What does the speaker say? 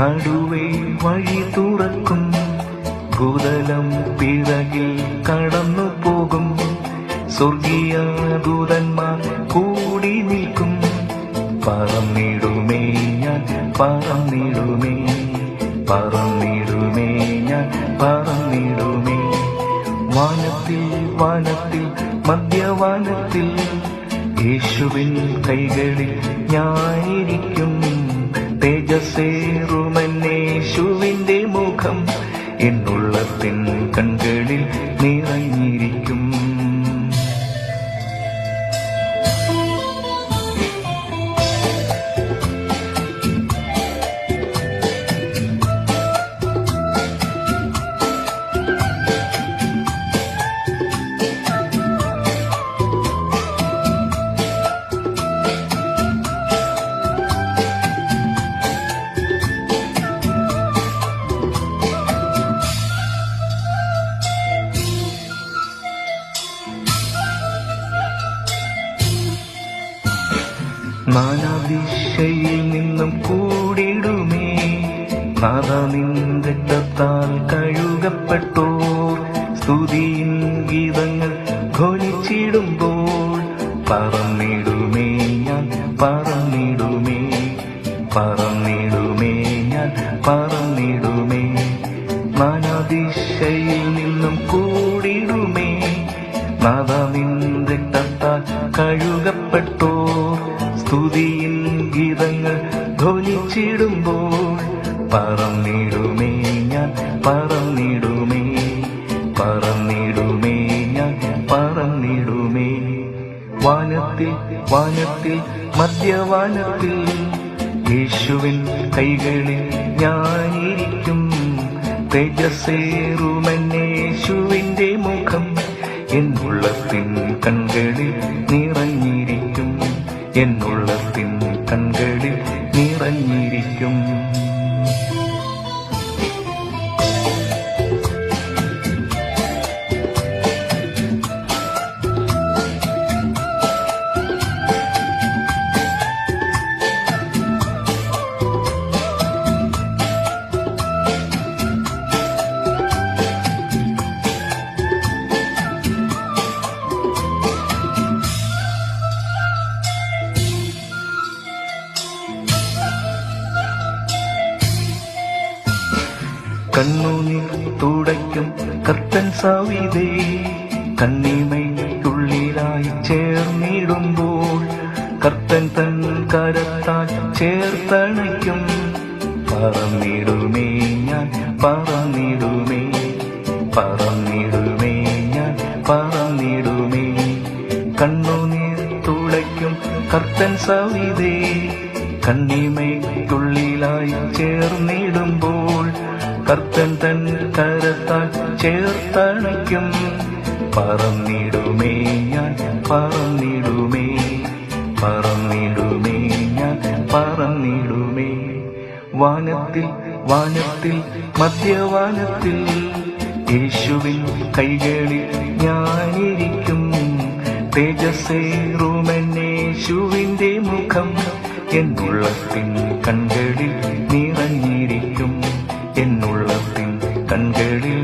നടുവേ വഴി തുറക്കും, ഭൂതലം പിറകിൽ കടന്നു പോകും, സ്വർഗീയ ദൂതന്മാർ കൂടി നിൽക്കും. പറന്നിടുമേ ഞാൻ പറന്നിടുമേ, പറന്നിടുമേ ഞാൻ പറന്നിടുമേ. വാനത്തിൽ വാനത്തിൽ മധ്യവാനത്തിൽ യേശുവിൻ കൈകളിൽ ഞാനിരിക്കും. തേജസ്സേറുമെന്നേശുവിന്റെ മുഖം എന്നുള്ളത്തിൻ കൺകളിൽ നിറഞ്ഞിരിക്കും. നാനാദിശയിൽ നിന്നും കൂടിടുമേ, നാഥ നിൻ രക്തത്താൽ കഴുകപ്പെട്ടോർ സ്തുതിയിൻ ഗീതങ്ങൾ ധ്വനിച്ചിടുമ്പോൾ. പറന്നിടുമേ ഞാൻ പറന്നിടുമേ, പറന്നിടുമേ ഞാൻ പറന്നിടുമേ. നാനാദിശയിൽ നിന്നും കൂടിടുമേ, നാഥ നിൻ രക്തത്താൽ കഴുകപ്പെട്ടോർ സ്തുതിയിൻ ഗീതങ്ങൾ ധ്വനിച്ചിടുമ്പോൾ. പറന്നിടുമേ ഞാൻ പറന്നിടുമേ, പറന്നിടുമേ ഞാൻ പറന്നിടുമേ. വാനത്തിൽ വാനത്തിൽ മധ്യവാനത്തിൽ യേശുവിൻ കൈകളിൽ ഞാനിരിക്കും. തേജസ്സേറുമെന്നേശുവിന്റെ മുഖം എന്നുള്ളത്തിൻ കൺകളിൽ നിറഞ്ഞിരിക്കും, എന്നുള്ളത്തിൻ കൺകളിൽ നിറഞ്ഞിരിക്കും. കണ്ണുനീർ തുടയ്ക്കും കർത്തൻ സവിതേ, കണ്ണിമയ്ക്കുള്ളിലായി ചേർന്നിടുമ്പോൾ കർത്തൻ തൻ കരത്താൽ ചേർത്തണയ്ക്കും. പറന്നിടുമേ ഞാൻ പറന്നിടുമേ, പറന്നിടുമേ ഞാൻ പറന്നിടുമേ. കണ്ണുനീർ തുടയ്ക്കും കർത്തൻ സവിതേ, കണ്ണിമയ്ക്കുള്ളിലായി ചേർന്നിടുമ്പോൾ കർത്തൻ തൻ കരത്താൽ ചേർത്തണയ്ക്കും. പറന്നിടുമേ ഞാൻ പറന്നിടുമേ, പറന്നിടുമേ ഞാൻ പറന്നിടുമേ. വാനത്തിൽ വാനത്തിൽ മധ്യവാനത്തിൽ യേശുവിൻ കൈകളിൽ ഞാനിരിക്കും. തേജസ്സേറുമെന്നേശുവിന്റെ മുഖം എന്നുള്ളത്തിൻ കൺകളിൽ നിറഞ്ഞിരിക്കും, എന്നുള്ളത്തിൻ കൺകളിൽ